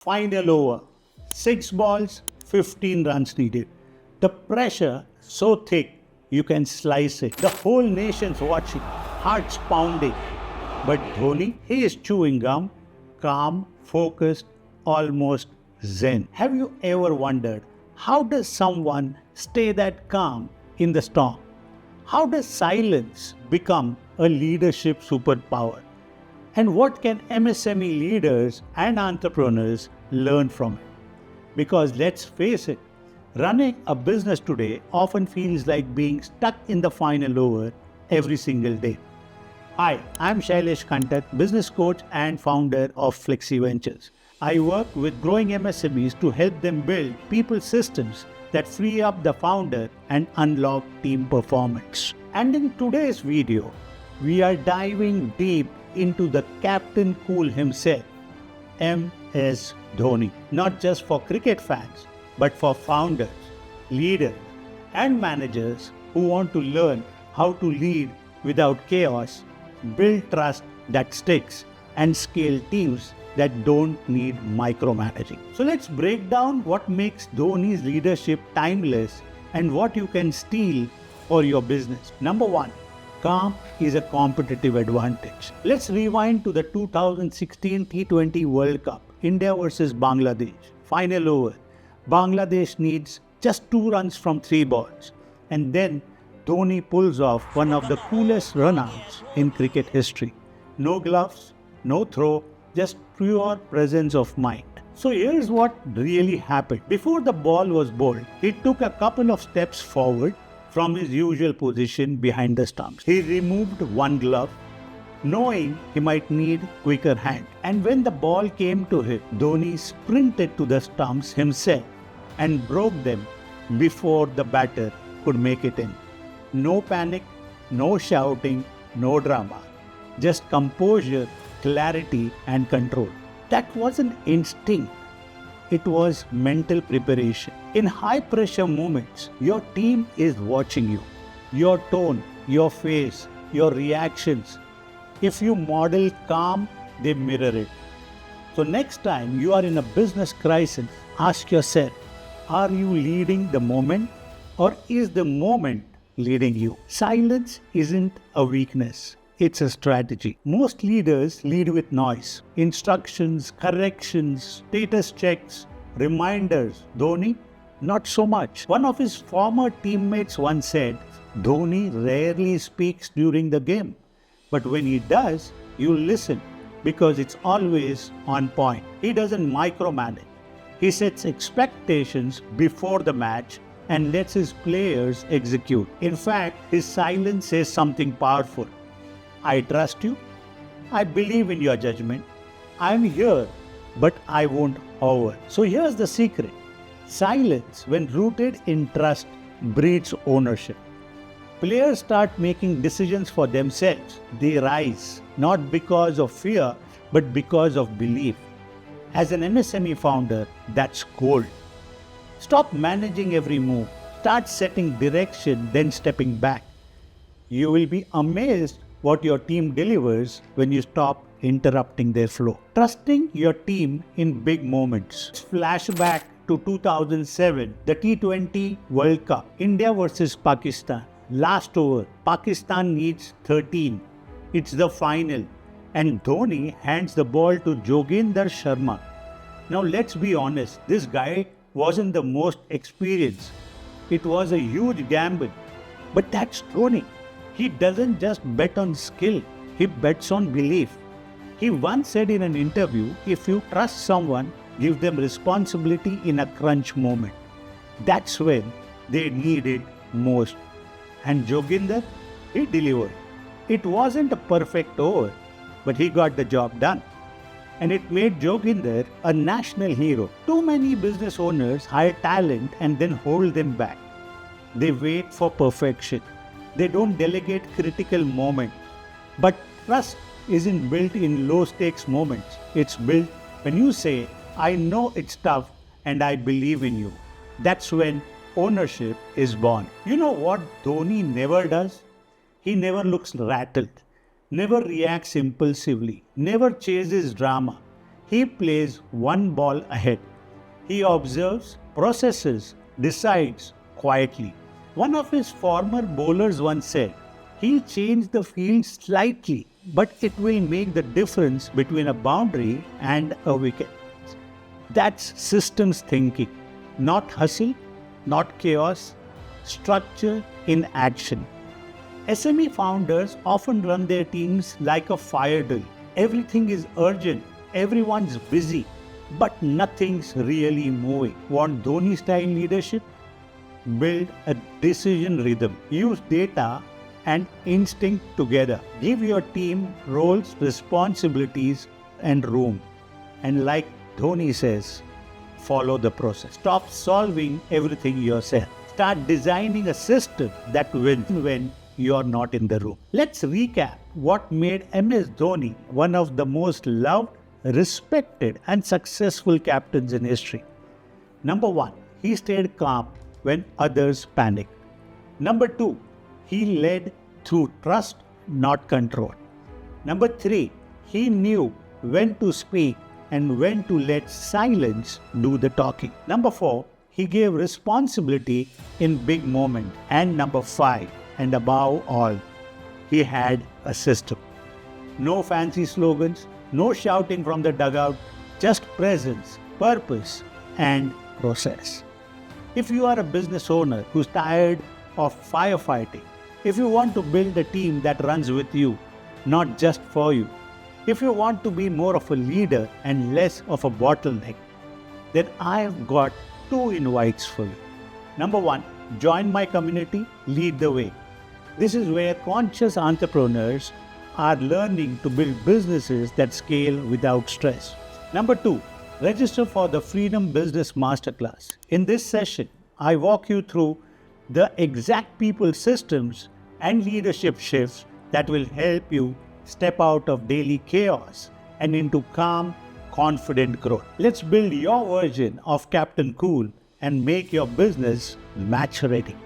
Final over. 6 balls, 15 runs needed. The pressure so thick you can slice it. The whole nation's watching, hearts pounding. But Dhoni, he is chewing gum, calm, focused, almost zen. Have you ever wondered how does someone stay that calm in the storm? How does silence become a leadership superpower? And what can MSME leaders and entrepreneurs learn from it? Because let's face it, running a business today often feels like being stuck in the final over every single day. Hi, I'm Shailesh, Kantak, business coach and founder of Flexi Ventures. I work with growing MSMEs to help them build people systems that free up the founder and unlock team performance. And in today's video, we are diving deep into the Captain Cool himself, MS Dhoni. Not just for cricket fans, but for founders, leaders, and managers who want to learn how to lead without chaos, build trust that sticks, and scale teams that don't need micromanaging. So let's break down what makes Dhoni's leadership timeless and what you can steal for your business. Number one, calm is a competitive advantage. Let's rewind to the 2016 T20 World Cup, India versus Bangladesh. Final over. Bangladesh needs just 2 runs from 3 balls. And then Dhoni pulls off one of the coolest run-outs in cricket history. No gloves, no throw, just pure presence of mind. So here's what really happened. Before the ball was bowled, he took a couple of steps forward from his usual position behind the stumps. He removed one glove, knowing he might need quicker hand. And when the ball came to him, Dhoni sprinted to the stumps himself and broke them before the batter could make it in. No panic, no shouting, no drama. Just composure, clarity, and control. That wasn't instinct. It was mental preparation. In high-pressure moments, your team is watching you. Your tone, your face, your reactions. If you model calm, they mirror it. So next time you are in a business crisis, ask yourself, are you leading the moment or is the moment leading you? Silence isn't a weakness. It's a strategy. Most leaders lead with noise, instructions, corrections, status checks, reminders. Dhoni, not so much. One of his former teammates once said, Dhoni rarely speaks during the game, but when he does, you listen because it's always on point. He doesn't micromanage. He sets expectations before the match and lets his players execute. In fact, his silence says something powerful. I trust you. I believe in your judgment. I'm here, but I won't hover. So here's the secret. Silence, when rooted in trust, breeds ownership. Players start making decisions for themselves. They rise, not because of fear, but because of belief. As an MSME founder, that's gold. Stop managing every move. Start setting direction, then stepping back. You will be amazed what your team delivers when you stop interrupting their flow. Trusting your team in big moments. Flashback to 2007, the T20 World Cup, India versus Pakistan. Last over, Pakistan needs 13. It's the final. And Dhoni hands the ball to Joginder Sharma. Now let's be honest, this guy wasn't the most experienced. It was a huge gamble. But that's Dhoni. He doesn't just bet on skill, he bets on belief. He once said in an interview, if you trust someone, give them responsibility in a crunch moment. That's when they need it most. And Joginder, he delivered. It wasn't a perfect over, but he got the job done. And it made Joginder a national hero. Too many business owners hire talent and then hold them back. They wait for perfection. They don't delegate critical moments. But trust isn't built in low-stakes moments. It's built when you say, I know it's tough and I believe in you. That's when ownership is born. You know what Dhoni never does? He never looks rattled, never reacts impulsively, never chases drama. He plays one ball ahead. He observes, processes, decides quietly. One of his former bowlers once said, "He'll change the field slightly, but it will make the difference between a boundary and a wicket." That's systems thinking, not hustle, not chaos, structure in action. SME founders often run their teams like a fire drill. Everything is urgent, everyone's busy, but nothing's really moving. Want Dhoni style leadership? Build a decision rhythm. Use data and instinct together. Give your team roles, responsibilities, and room. And like Dhoni says, follow the process. Stop solving everything yourself. Start designing a system that wins when you're not in the room. Let's recap what made MS Dhoni one of the most loved, respected, and successful captains in history. Number 1, he stayed calm when others panicked. Number 2, he led through trust, not control. Number 3, he knew when to speak and when to let silence do the talking. Number 4, he gave responsibility in big moments. And number 5, and above all, he had a system. No fancy slogans, no shouting from the dugout, just presence, purpose, and process. If you are a business owner who's tired of firefighting, if you want to build a team that runs with you, not just for you, if you want to be more of a leader and less of a bottleneck, then I have got 2 invites for you. Number 1, join my community, Lead the Way. This is where conscious entrepreneurs are learning to build businesses that scale without stress. Number 2, register for the Freedom Business Masterclass. In this session, I walk you through the exact people systems and leadership shifts that will help you step out of daily chaos and into calm, confident growth. Let's build your version of Captain Cool and make your business match ready.